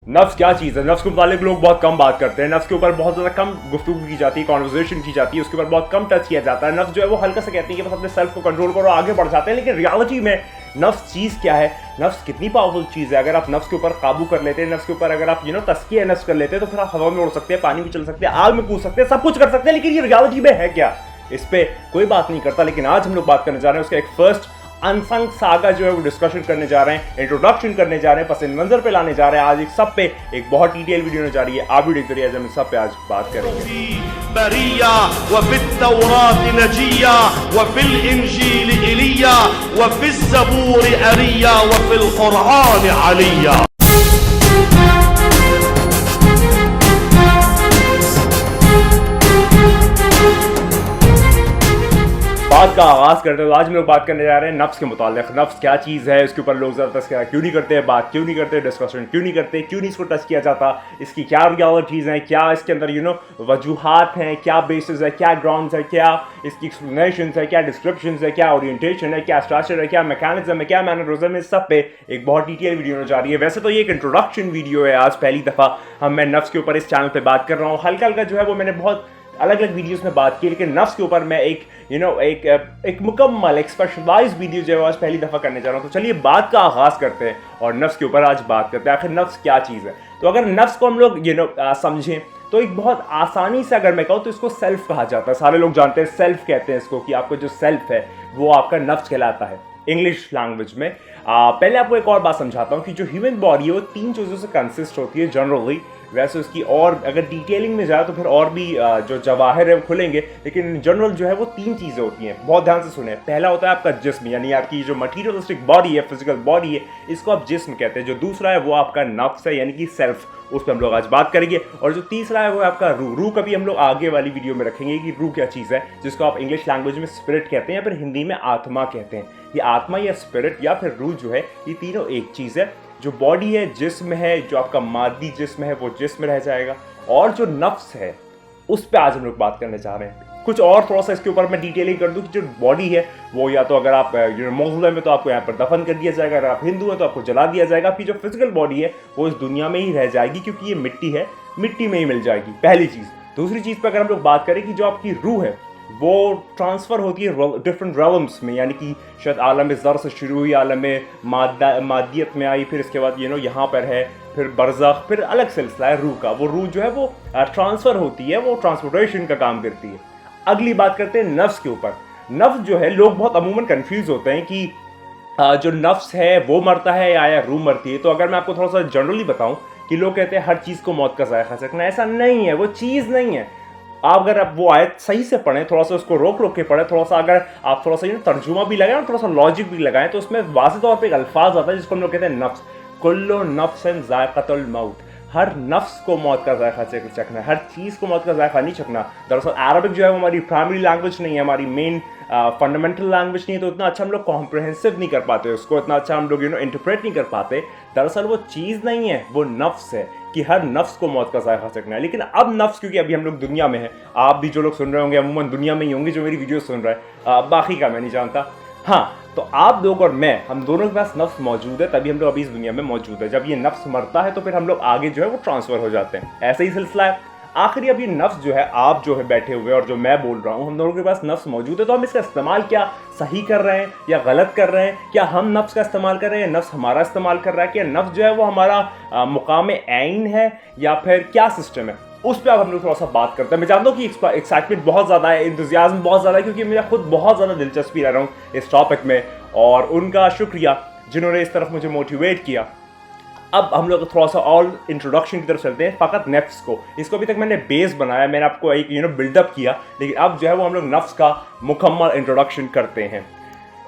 नफ्स क्या चीज़ है? नफ्स के मुतालिक लोग बहुत कम बात करते हैं, नफ्स के ऊपर बहुत ज़्यादा कम गुफ्तगू की जाती है, कॉन्वर्सेशन की जाती है, उसके ऊपर बहुत कम टच किया जाता है। नफ्स जो है वो हल्का सा कहती है कि बस अपने सेल्फ को कंट्रोल करो, आगे बढ़ जाते हैं। लेकिन रियलिटी में नफ्स चीज़ क्या है? नफ्स कितनी पावरफुल चीज़ है। अगर आप नफ्स के ऊपर काबू कर लेते हैं, नफ्स के ऊपर अगर आप तस्किया नफ्स कर लेते हैं, तो फिर आप हवा में उड़ सकते हैं, पानी में चल सकते हैं, आग में कूद सकते हैं, सब कुछ कर सकते हैं। लेकिन ये रियलिटी में है क्या, इस पर कोई बात नहीं करता। लेकिन आज हम लोग बात करने जा रहे हैं उसका एक फर्स्ट अनसंग सागा जो है वो डिस्कशन करने जा रहे हैं, इंट्रोडक्शन करने जा रहे हैं, पस मंजर पे लाने जा रहे हैं। आज एक सब पे एक बहुत डिटेल वीडियो होने जा रही है। आप वीडियो करिए, हम सब पे आज बात करेंगे। बरिया व फित्तौरात नजिया व फिल इंजील इलिया व फिज़्ज़बूर अरिया व फिल कुरआन अलिया। बात का आगाज करते हैं। आज हम लोग बात करने जा रहे हैं नफ्स के मुतालिक। नफ्स क्या चीज़ है, उसके ऊपर लोग ज़्यादा तस्करा क्यों नहीं करते, बात क्यों नहीं करते, डिस्कशन क्यों नहीं करते, क्यों नहीं इसको टच किया जाता, इसकी क्या रियल चीज़ है, क्या इसके अंदर वजूहात हैं, क्या बेसिस है, क्या ग्राउंड्स है, क्या इसकी एक्सप्लेनेशन है, क्या डिस्क्रिप्शन है, क्या ओरिएंटेशन है, क्या स्ट्रक्चर है, क्या मैकेनिज्म है, क्या मैनरिज्म है, सब पे एक बहुत डिटेल वीडियो होने जा रही है। वैसे तो ये एक इंट्रोडक्शन वीडियो है, आज पहली दफ़ा मैं नफ्स के ऊपर इस चैनल पर बात कर रहा हूँ। हल्का हल्का जो है वो मैंने बहुत अलग अलग वीडियोस में बात की, लेकिन नफ्स के ऊपर मैं एक मुकम्मल एक स्पेशलाइज वीडियो जो है आज पहली दफ़ा करने जा रहा हूँ। तो चलिए बात का आगाज़ करते हैं और नफ्स के ऊपर आज बात करते हैं। आखिर नफ्स क्या चीज़ है? तो अगर नफ्स को हम लोग समझें तो एक बहुत आसानी से अगर मैं कहूँ तो इसको सेल्फ कहा जाता है। सारे लोग जानते हैं, सेल्फ कहते हैं इसको, कि आपका जो सेल्फ है वो आपका नफ्स कहलाता है इंग्लिश लैंग्वेज में। पहले आपको एक और बात समझाता हूँ कि जो ह्यूमन बॉडी है वो 3 चीज़ों से कंसिस्ट होती है जनरली। वैसे उसकी और अगर डिटेलिंग में जाए तो फिर और भी जो जवाहिर है वो खुलेंगे, लेकिन जनरल जो है वो 3 चीज़ें होती हैं। बहुत ध्यान से सुने। पहला होता है आपका जिस्म, यानी आपकी जो मटीरियलिस्टिक बॉडी है, फिजिकल बॉडी है, इसको आप जिस्म कहते हैं। जो दूसरा है वो आपका नफ्स है, यानी कि सेल्फ, उस पर हम लोग आज बात करेंगे। और जो तीसरा है वो है आपका रूह। रूह कभी हम लोग आगे वाली वीडियो में रखेंगे कि रूह क्या चीज़ है, जिसको आप इंग्लिश लैंग्वेज में स्पिरिट कहते हैं या फिर हिंदी में आत्मा कहते हैं। ये आत्मा या स्पिरिट या फिर रूह जो है, ये तीनों एक चीज़ है। जो बॉडी है जिस्म है, जो आपका मादी जिस्म है वो जिस्म रह जाएगा, और जो नफ्स है उस पर आज हम लोग बात करने जा रहे हैं। कुछ और थोड़ा सा इसके ऊपर मैं डिटेलिंग कर दूं कि जो बॉडी है वो या तो अगर आप मुस्लिम है तो आपको यहाँ पर दफन कर दिया जाएगा, अगर आप हिंदू है तो आपको जला दिया जाएगा। आपकी जो फिजिकल बॉडी है वो इस दुनिया में ही रह जाएगी, क्योंकि ये मिट्टी है, मिट्टी में ही मिल जाएगी, पहली चीज़। दूसरी चीज़ पर अगर हम लोग बात करें कि जो आपकी रूह है वो ट्रांसफ़र होती है डिफरेंट रेलम्स में, यानी कि शायद आलम ज़र से शुरू हुई, आलम मादियत में आई, फिर इसके बाद यहाँ पर है, फिर बरज़ख, फिर अलग सिलसिला है रूह का। वो रूह जो है वो ट्रांसफ़र होती है, वो ट्रांसपोर्टेशन का काम करती है। अगली बात करते हैं नफ्स के ऊपर। नफ्स जो है, लोग बहुत अमूमन कन्फ्यूज़ होते हैं कि जो नफ्स है वो मरता है या रूह मरती है। तो अगर मैं आपको थोड़ा सा जनरली बताऊँ कि लोग कहते हैं हर चीज़ को मौत का जायका सकना, ऐसा नहीं है, वो चीज़ नहीं है। आप अगर आप वो आयत सही से पढ़ें, थोड़ा सा उसको रोक रोक के पढ़ें, थोड़ा सा अगर आप थोड़ा सा तर्जुमा भी लगाएं और थोड़ा सा लॉजिक भी लगाएं, तो उसमें वाज़ेह तौर पे एक अल्फाज आता है जिसको हम लोग कहते हैं नफ्स। कुल्लु नफ्सिन ज़ायक़तुल मौत। हर नफ्स को मौत का जायका चखना है, हर चीज़ को मौत का जायका नहीं चखना। दरअसल अरबिक जो है वो हमारी प्राइमरी लैंग्वेज नहीं है, हमारी मेन फंडामेंटल लैंग्वेज नहीं है, तो इतना अच्छा हम लोग कॉम्प्रहेंसिव नहीं कर पाते उसको, इतना अच्छा हम लोग इंटरप्रेट नहीं कर पाते। दरअसल वो चीज़ नहीं है, वो नफ्स है कि हर नफ्स को मौत का जायका चखना है। लेकिन अब नफ्स, क्योंकि अभी हम लोग दुनिया में हैं, आप भी जो लोग सुन रहे होंगे अमूमन दुनिया में ही होंगे जो मेरी वीडियो सुन रहे हैं, बाकी का मैं नहीं जानता। हाँ, तो आप लोग और मैं, हम दोनों के पास नफ्स मौजूद है, तभी हम लोग अभी इस दुनिया में मौजूद है। जब ये नफ्स मरता है तो फिर हम लोग आगे जो है वो ट्रांसफ़र हो जाते हैं। ऐसा ही सिलसिला है। आखिरी अब ये नफ्स जो है, आप जो है बैठे हुए और जो मैं बोल रहा हूँ, हम दोनों के पास नफ्स मौजूद है, तो हम इसका इस्तेमाल क्या सही कर रहे हैं या गलत कर रहे हैं? क्या हम नफ्स का इस्तेमाल कर रहे हैं, नफ्स हमारा इस्तेमाल कर रहा है? क्या नफ्स जो है वो हमारा मुकाम ऐन है या फिर क्या सिस्टम है? उस पर अब हम लोग थोड़ा सा बात करते हैं। मैं जानता हूँ कि एक्साइटमेंट बहुत ज़्यादा है, इंतज़ाज़्म बहुत ज़्यादा है, क्योंकि मेरा खुद बहुत ज़्यादा दिलचस्पी ले रहा हूँ इस टॉपिक में, और उनका शुक्रिया जिन्होंने इस तरफ मुझे मोटिवेट किया। अब हम लोग थोड़ा सा और इंट्रोडक्शन की तरफ चलते हैं, फ़कत नफ्स को। इसको अभी तक मैंने बेस बनाया, मैंने आपको एक बिल्डअप किया, लेकिन अब जो है वो हम लोग नफ्स का मुकम्मल इंट्रोडक्शन करते हैं।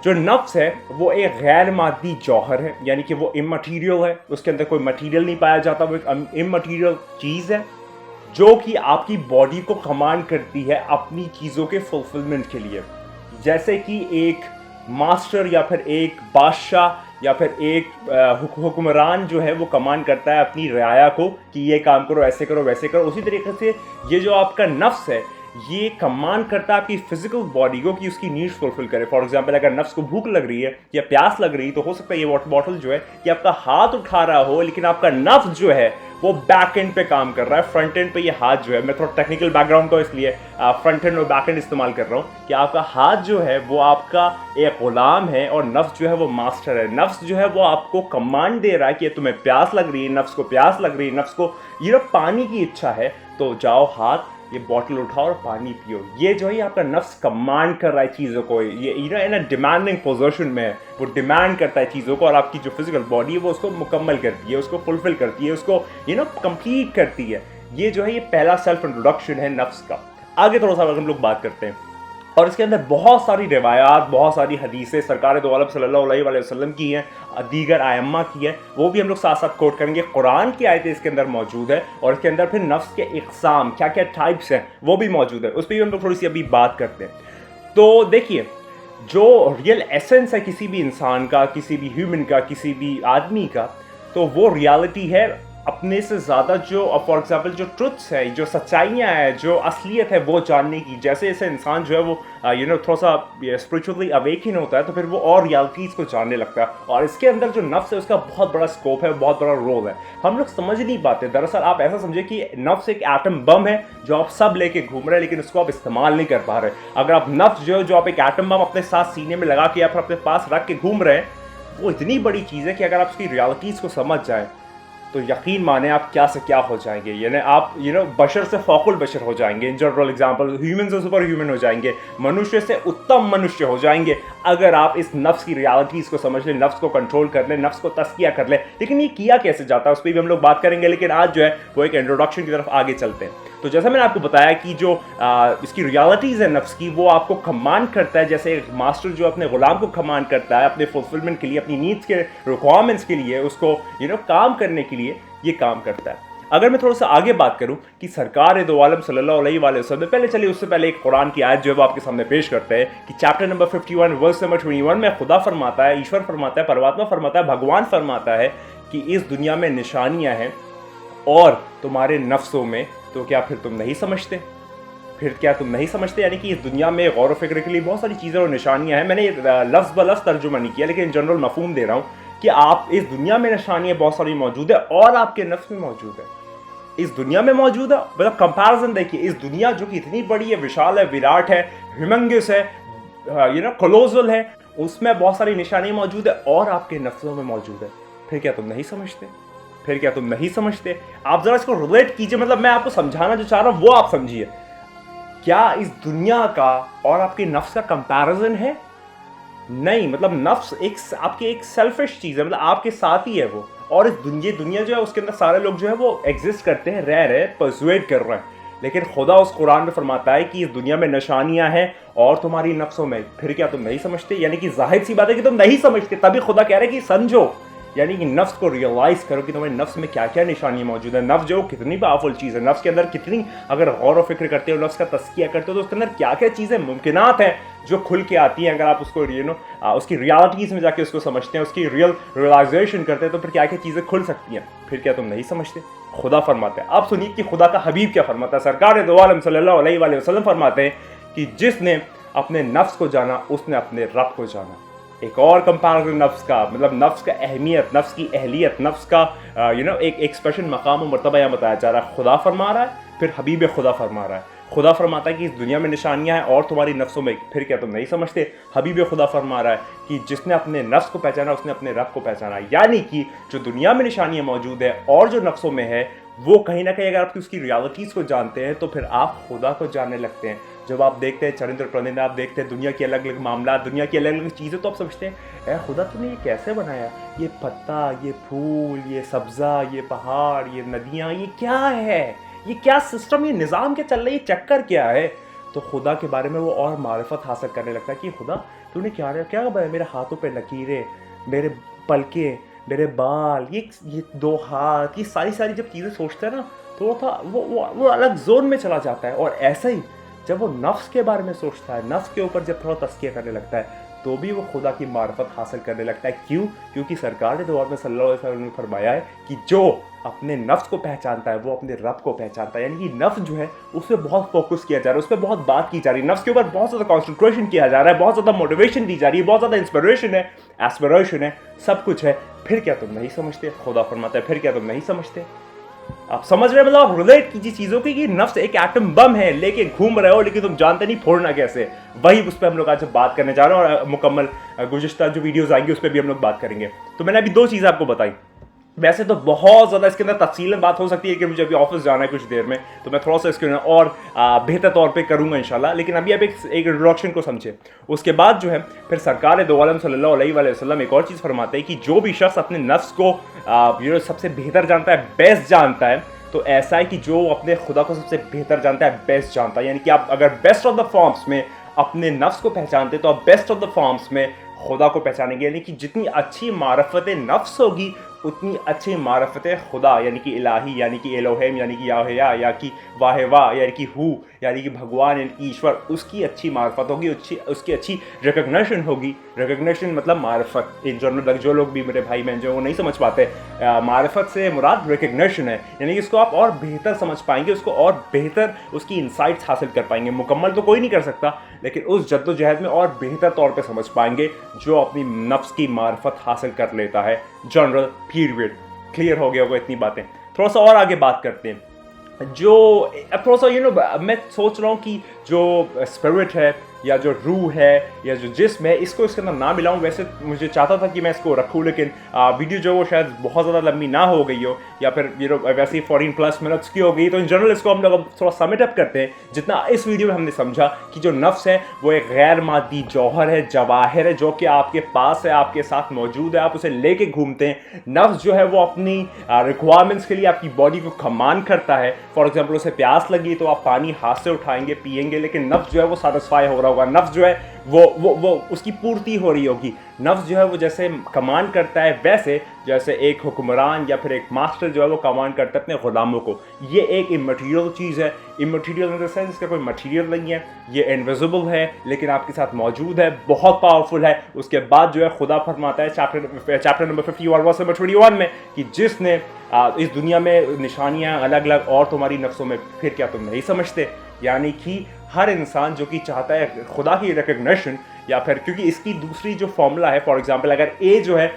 जो नफ्स है वो एक गैर मादी जौहर है, यानी कि वो इममटीरियल है, उसके अंदर कोई मटीरियल नहीं पाया जाता, वो एक इममटीरियल चीज़ है जो कि आपकी बॉडी को कमांड करती है अपनी चीज़ों के फुलफिलमेंट के लिए। जैसे कि एक मास्टर या फिर एक बादशाह या फिर एक हुक्मरान जो है वो कमांड करता है अपनी रियाया को कि ये काम करो, ऐसे करो, वैसे करो। उसी तरीके से ये जो आपका नफ्स है, ये कमांड करता है आपकी फिजिकल बॉडी को कि उसकी नीड्स फुलफिल करे। फॉर एग्जांपल अगर नफ्स को भूख लग रही है या प्यास लग रही है तो हो सकता है ये वाटर बॉटल जो है कि आपका हाथ उठा रहा हो, लेकिन आपका नफ्स जो है वो बैक एंड पे काम कर रहा है, फ्रंट एंड पे ये हाथ जो है, मैं थोड़ा टेक्निकल बैकग्राउंड को इसलिए फ्रंट एंड और बैक एंड इस्तेमाल कर रहा हूँ कि आपका हाथ जो है वो आपका एक गुलाम है और नफ्स जो है वो मास्टर है। नफ्स जो है वो आपको कमांड दे रहा है कि तुम्हें प्यास लग रही है, नफ्स को प्यास लग रही है, नफ्स को पानी की इच्छा है, तो जाओ हाथ ये बॉटल उठाओ और पानी पियो। ये जो है आपका नफ्स कमांड कर रहा है चीज़ों को, ये इन डिमांडिंग पोजीशन में है, वो डिमांड करता है चीज़ों को और आपकी जो फिजिकल बॉडी है वो उसको मुकम्मल करती है, उसको फुलफिल करती है, उसको कंप्लीट करती है। ये जो है ये पहला सेल्फ इंट्रोडक्शन है नफ्स का। आगे थोड़ा सा हम लोग बात करते हैं और इसके अंदर बहुत सारी रिवायात, बहुत सारी हदीसें सरकार दो आलम सल्लल्लाहु अलैहि वसल्लम की हैं, दीगर आयम्मा की है, वो भी हम लोग साथ साथ कोट करेंगे। कुरान की आयतें इसके अंदर मौजूद है और इसके अंदर फिर नफ्स के इक़साम क्या क्या टाइप्स हैं वो भी मौजूद है, उस पर भी हम लोग थोड़ी सी अभी बात करते हैं। तो देखिए, जो रियल एसेंस है किसी भी इंसान का, किसी भी ह्यूमन का, किसी भी आदमी का, तो वो रियलिटी है अपने से ज़्यादा जो फॉर एग्जाम्पल जो ट्रुथ्स है, जो सच्चाइयाँ हैं, जो असलियत है वो जानने की। जैसे जैसे इंसान जो है वो थोड़ा सा स्पिरिचुअली अवेकन होता है तो फिर वो और रियलिटीज़ को जानने लगता है और इसके अंदर जो नफ्स है उसका बहुत बड़ा स्कोप है, बहुत बड़ा रोल है। हम लोग समझ नहीं पाते। दरअसल आप ऐसा समझे कि नफ्स एक एटम बम है जो आप सब लेके घूम रहे हैं लेकिन उसको आप इस्तेमाल नहीं कर पा रहे। अगर आप नफ्स जो आप एक एटम बम अपने साथ सीने में लगा के या फिर अपने पास रख के घूम रहे हैं, वो इतनी बड़ी चीज़ है कि अगर आप उसकी रियलिटीज़ को समझ जाए तो यकीन माने आप क्या से क्या हो जाएंगे। यानी आप बशर से फौकुल बशर हो जाएंगे। इन जनरल एग्जांपल, ह्यूमन से सुपर ह्यूमन हो जाएंगे, मनुष्य से उत्तम मनुष्य हो जाएंगे अगर आप इस नफ्स की रियलिटीज़ को समझ लें, नफ्स को कंट्रोल कर लें, नफ्स को तस्किया कर लें। लेकिन ये किया कैसे जाता है उस पर भी हम लोग बात करेंगे, लेकिन आज जो है वो एक इंट्रोडक्शन की तरफ आगे चलते हैं। तो जैसा मैंने आपको बताया कि जो इसकी रियलिटीज़ है नफ्स की, वो आपको कमांड करता है, जैसे एक मास्टर जो अपने गुलाम को कमांड करता है अपने फुलफिलमेंट के लिए, अपनी नीड्स के रिक्वायरमेंट्स के लिए, उसको काम करने के लिए ये काम करता है। अगर मैं थोड़ा सा आगे बात करूं कि सरकार दो आलम सल्लल्लाहु अलैहि वसल्लम, पहले चलिए उससे पहले एक कुरान की आयत जो है वो आपके सामने पेश करते हैं कि चैप्टर नंबर 51 वर्स नंबर 21 में खुदा फरमाता है, ईश्वर फरमाता है, परमात्मा फरमाता है, भगवान फरमाता है कि इस दुनिया में निशानियां हैं और तुम्हारे नफ्सों में, तो क्या फिर तुम नहीं समझते? फिर क्या तुम नहीं समझते? यानी कि इस दुनिया में गौर व फिक्र के लिए बहुत सारी चीज़ें और निशानियां हैं। मैंने लफ्ज़ ब लफ्ज़ तर्जुमा नहीं किया, लेकिन जनरल मफहूम दे रहा हूँ कि आप इस दुनिया में निशानियां बहुत सारी मौजूद है और आपके नफ्स में मौजूद है। इस दुनिया में मौजूद है, मतलब कंपैरिजन देखिए, इस दुनिया जो कि इतनी बड़ी है, विशाल है, विराट है, ह्यूमंगस है, कोलोसल है, उसमें बहुत सारी निशानियां मौजूद है और आपके नफ्सों में मौजूद है। फिर क्या तुम नहीं समझते? फिर क्या तुम नहीं समझते? आप जरा इसको रिलेट कीजिए, मतलब मैं आपको समझाना जो चाह रहा हूं वो आप समझिए। क्या इस दुनिया का और आपके नफ्स का कंपैरिजन है? नहीं, मतलब नफ्स आपकी एक सेल्फिश चीज़ है, मतलब आपके साथ ही है वो, और इस दुनिया जो है उसके अंदर सारे लोग जो है वो एग्जिस्ट करते हैं, रह रहे हैं, परसुएड कर रहे हैं। लेकिन खुदा उस कुरान में फरमाता है कि इस दुनिया में निशानियां हैं और तुम्हारी नफ्सों में, फिर क्या तुम नहीं समझते? यानी कि जाहिर सी बात है कि तुम नहीं समझते, तभी खुदा कह रहे हैं कि समझो, यानी कि नफ्स को रियलाइज करो कि तुम्हारे नफ्स में क्या क्या निशानी मौजूद है। नफ्स जो कितनी पावरफुल चीज़ है, नफ्स के अंदर कितनी, अगर गौर व फिक्र करते हो, नफ्स का तस्किया करते हो तो उसके अंदर क्या क्या चीज़ें मुमकिनात हैं जो खुल के आती हैं। अगर आप उसको उसकी रियलिटीज़ में जाके उसको समझते हैं, उसकी रियलाइजेशन करते हैं, तो फिर क्या क्या चीज़ें खुल सकती हैं। फिर क्या तुम नहीं समझते? खुदा फरमाते हैं, आप सुनिए कि खुदा का हबीब क्या फरमाता है। सरकार दो आलम सल्लल्लाहु अलैहि वसल्लम फरमाते हैं कि जिसने अपने नफ्स को जाना उसने अपने रब को जाना। एक और कंपैरिजन नफ्स का, मतलब नफ्स का अहमियत, नफ्स की अहलियत, नफ्स का एक एक्सप्रेशन, मकाम और मर्तबा यहाँ बताया जा रहा है। खुदा फरमा रहा है, फिर हबीब खुदा फरमा रहा है। खुदा फरमाता है कि इस दुनिया में निशानियां हैं और तुम्हारी नफ्सों में, फिर क्या तुम नहीं समझते? हबीब खुदा फरमा रहा है कि जिसने अपने नफ्स को पहचाना उसने अपने रब को पहचाना। यानी कि जो दुनिया में निशानियां मौजूद है और जो नफ्सों में है, वो कहीं ना कहीं अगर आप उसकी रियलिटीज़ को जानते हैं तो फिर आप खुदा को जानने लगते हैं। जब आप देखते हैं चरिंद्र परिंदा, आप देखते हैं दुनिया की अलग अलग मामला, दुनिया की अलग अलग चीज़ें, तो आप समझते हैं खुदा तूने ये कैसे बनाया, ये पत्ता, ये फूल, ये सब्ज़ा, ये पहाड़, ये नदियाँ, ये क्या है, ये क्या सिस्टम, ये निज़ाम क्या चल रहा है, ये चक्कर क्या है। तो खुदा के बारे में वो और मारिफत हासिल करने लगता है कि खुदा तूने क्या बनाया, मेरे हाथों पे लकीरें, मेरे पलके, मेरे बाल, ये दो हाथ, ये सारी जब चीज़ें सोचते हैं ना तो वो अलग जोन में चला जाता है। और ऐसा ही जब वो नफ्स के बारे में सोचता है, नफ्स के ऊपर जब थोड़ा तस्किया करने लगता है, तो भी वो खुदा की मारिफत हासिल करने लगता है। क्यों? क्योंकि सरकार ने दो में सल्लल्लाहु अलैहि वसल्लम ने फरमाया है कि जो अपने नफ्स को पहचानता है वो अपने रब को पहचानता है। यानी कि नफ्स जो है उस पर बहुत फोकस किया जा रहा है, उस पर बहुत बात की जा रही है, नफ्स के ऊपर बहुत ज़्यादा कॉन्सेंट्रेशन किया जा रहा है, बहुत ज़्यादा मोटिवेशन दी जा रही है, बहुत ज़्यादा इंस्पिरेशन है, एस्पिरेशन है, सब कुछ है। फिर क्या तुम नहीं समझते? खुदा फरमाता है फिर क्या तुम नहीं समझते? आप समझ रहे, मतलब आप रिलेट कीजिए चीज़ों की कि नफ्स एक एटम बम है, लेके घूम रहे हो लेकिन तुम जानते नहीं फोड़ना कैसे। वही उस पर हम लोग आज बात करने जा रहे हैं और मुकम्मल गुज़िश्ता जो वीडियोस आएंगी उस पर भी हम लोग बात करेंगे। तो मैंने अभी 2 चीज़ें आपको बताई, वैसे तो बहुत ज़्यादा इसके अंदर तफसीलन बात हो सकती है कि मुझे अभी ऑफिस जाना है कुछ देर में, तो मैं थोड़ा सा इसके अंदर और बेहतर तौर पे करूँगा इंशाल्लाह। लेकिन अभी आप एक इंट्रोडक्शन को समझे, उसके बाद जो है फिर सरकार दो आलम सल्लल्लाहु अलैहि वसल्लम एक और चीज़ फरमाते हैं कि जो भी शख्स अपने नफ्स को सबसे बेहतर जानता है, बेस्ट जानता है, तो ऐसा है कि जो अपने खुदा को सबसे बेहतर जानता है, बेस्ट जानता है। यानी कि आप अगर बेस्ट ऑफ द फॉर्म्स में अपने नफ्स को पहचानते तो आप बेस्ट ऑफ द फॉर्म्स में खुदा को पहचानेंगे। यानी कि जितनी अच्छी मारफत नफ्स होगी उतनी अच्छी मारफत खुदा यानी कि इलाही यानी कि एलोहेम यानी कि याहया या कि वाहेवा यानी कि हु यानी कि भगवान यानी कि ईश्वर, उसकी अच्छी मारफत होगी, उसकी अच्छी रिकग्निशन होगी। रिकग्निशन मतलब मारफत इन जनरल, जो लोग भी मेरे भाई बहन जो वो नहीं समझ पाते, मारफत से मुराद रिकग्निशन है। यानी कि इसको आप और बेहतर समझ पाएंगे, उसको और बेहतर उसकी इंसाइट्स हासिल कर पाएंगे। मुकम्मल तो कोई नहीं कर सकता, लेकिन उस जद्दोजहद में और बेहतर तौर पर समझ पाएंगे जो अपनी नफ्स की मारफत हासिल कर लेता है। जनरल पीरियड क्लियर हो गया होगा इतनी बातें। थोड़ा सा और आगे बात करते हैं। जो अब थोड़ा सा मैं सोच रहा हूँ कि जो स्पिरिट है या जो रूह है या जो जिस्म है, इसको इसके अंदर ना मिलाऊं। वैसे मुझे चाहता था कि मैं इसको रखूं, लेकिन वीडियो जो वो शायद बहुत ज़्यादा लंबी ना हो गई हो या फिर वैसे ही 14+ मिनट्स की हो गई। तो इन जनरल इसको हम लोग अब थोड़ा समिट अप करते हैं। जितना इस वीडियो में हमने समझा कि जो नफ्स है वो एक गैर मादी जौहर है, जवाहिर है, जो कि आपके पास है, आपके साथ मौजूद है, आप उसे लेके घूमते हैं। नफ्स जो है वो अपनी रिक्वायरमेंट्स के लिए आपकी बॉडी को कमांड करता है। फॉर एग्जाम्पल उसे प्यास लगी तो आप पानी हाथ से उठाएंगे, पिएंगे, लेकिन नफ्स जो है वो सेटिस्फाई हो रहा होगा, नफ्स जो है वो उसकी पूर्ति हो रही होगी। नफ्स जो है वो जैसे कमांड करता है वैसे जैसे एक हुक्मरान या फिर एक मास्टर जो है वो कमांड करता है अपने गुलामों को। ये एक इमटेरियल चीज़ है, इमटेरियल इन द सेंस इसका कोई मटेरियल नहीं है, ये इनविजिबल है लेकिन आपके साथ मौजूद है, बहुत पावरफुल है। उसके बाद जो है खुदा फरमाता है चैप्टर नंबर 51 वर्स नंबर 21 में कि जिसने इस दुनिया में निशानियाँ अलग अलग और तुम्हारी नफ्सों में, फिर क्या तुम नहीं समझते? यानी कि हर इंसान जो कि चाहता है खुदा की रिकग्निशन, या फिर क्योंकि इसकी दूसरी जो फॉर्मूला है, फॉर एग्जांपल अगर ए जो है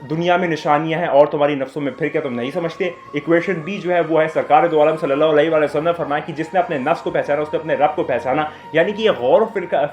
दुनिया में निशानियां हैं और तुम्हारी नफ्सों में, फिर क्या तुम नहीं समझते? इक्वेशन बी जो है वो है सरकार दो आलम सल्लल्लाहु अलैहि वसल्लम ने फरमाया कि जिसने अपने नफ्स को पहचाना उसने अपने रब को पहचाना। यानी कि ये गौर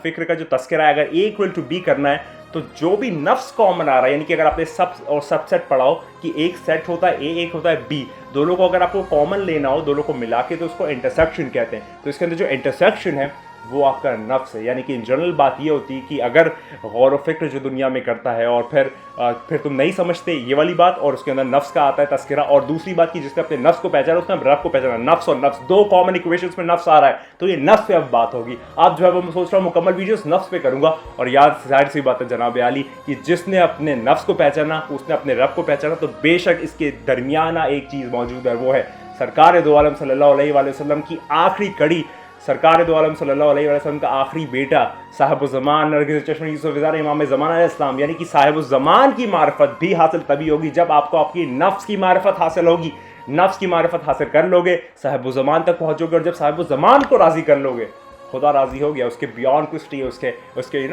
फिक्र का जो तस्करा है, अगर ए इक्वल टू बी करना है तो जो भी नफ्स कॉमन आ रहा है, यानी कि अगर आपने सब और सबसेट पढ़ाओ कि एक सेट होता है ए, एक होता है बी, दोनों को अगर आपको कॉमन लेना हो, दोनों को मिला के, तो उसको इंटरसेक्शन कहते हैं। तो इसके अंदर जो इंटरसेक्शन है वो आपका नफ्स है। यानी कि इन जनरल बात ये होती है कि अगर गौर फिक्र जो दुनिया में करता है और फिर तुम नहीं समझते, ये वाली बात, और उसके अंदर नफ्स का आता है तस्करा, और दूसरी बात कि जिसने अपने नफ्स को पहचाना उसने रब को पहचाना। नफ्स और नफ्स दो कॉमन इक्वेशंस में नफ्स आ रहा है, तो ये नफ्स पे अब बात होगी। आप जो है वो मैं सोच रहा हूँ मुकम्मल वीडियोस नफ्स पे करूँगा। और याद जाहिर सी बात है जनाब आली कि जिसने अपने नफ्स को पहचाना उसने अपने रब को पहचाना। तो बेशक इसके दरमियाना एक चीज़ मौजूद है, वो है सरकार दो आलम सल्लल्लाहु अलैहि वसल्लम की आखिरी कड़ी, सरकार दो आलम सल्लल्लाहु अलैहि वसल्लम का आखिरी बेटा साहिब-उज़-ज़मान नरगिस चश्म यूसुफ वज़ार इमाम ज़मान अलैहिस्सलाम। यानी कि साहिब-उज़-ज़मान की मार्फत भी हासिल तभी होगी जब आपको आपकी नफ्स की मार्फत हासिल होगी। नफ्स की मार्फत हासिल कर लोगे, साहिब-उज़-ज़मान तक पहुँचोगे, और जब साहिब-उज़-ज़मान को राज़ी कर लोगे, खुदा राज़ी हो गया। उसके बियॉन्ड कुछ नहीं है,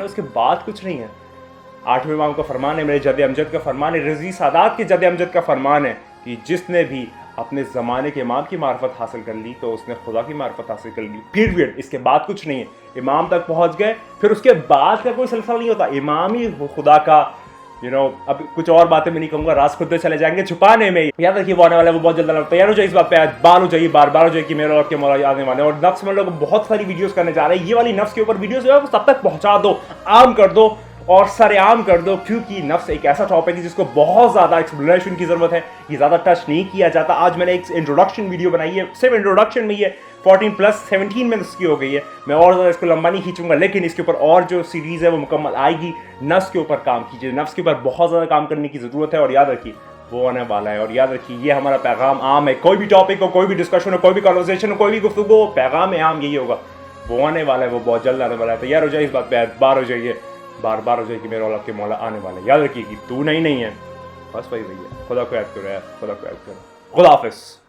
उसके बाद कुछ नहीं है। 8वें इमाम का फरमान है, मेरे जद अमजद का फरमान है, रज़ी सादात के जद अमजद का फरमान है कि जिसने भी अपने ज़माने के इमाम की मार्फत हासिल कर ली तो उसने खुदा की मार्फत हासिल कर ली। पीरियड, इसके बाद कुछ नहीं है। इमाम तक पहुंच गए, फिर उसके बाद का कोई सिलसिला नहीं होता। इमाम ही खुदा का अब कुछ और बातें मैं नहीं कहूँगा, राज खुद से चले जाएंगे छुपाने में। याद रखिए वो आने वाला है, वो बहुत जल्द तैयार हो जाए इस बात पे, बार हो जाइए, बार हो जाए कि मेरे और के मौला आने वाले। और नफ्स में लोग बहुत सारी वीडियोस करने जा रहे हैं, ये वाली नफ्स के ऊपर वीडियोस जो है वो सब तक पहुँचा दो, आम कर दो और सरेआम कर दो, क्योंकि नफ्स एक ऐसा टॉपिक है जिसको बहुत ज़्यादा एक्सप्लेनेशन की ज़रूरत है, ये ज़्यादा टच नहीं किया जाता। आज मैंने एक इंट्रोडक्शन वीडियो बनाई है, सिर्फ इंट्रोडक्शन में ये 14+17 मिनट्स की हो गई है। मैं और ज़्यादा इसको लंबा नहीं खींचूंगा, लेकिन इसके ऊपर और जो सीरीज़ है वो मुकम्मल आएगी। नफ्स के ऊपर काम कीजिए, नफ्स के ऊपर बहुत ज़्यादा काम करने की ज़रूरत है, और याद रखिए वो आने वाला है। और याद रखिए ये हमारा पैगाम आम है, कोई भी टॉपिक हो, कोई भी डिस्कशन हो, कोई भी कन्वर्सेशन हो, कोई भी गुफ्तगू हो, पैगाम आम यही होगा, वो आने वाला है, वो बहुत जल्द आने वाला है। तैयार हो जाए इस बात पर, बार हो जाइए, बार हो जाए कि मेरे औलाद के मौला आने वाला है। याद रखिए कि तू नहीं है, बस वही है। खुदा को याद करो यार, खुदा को याद करो। खुदा हाफिज़।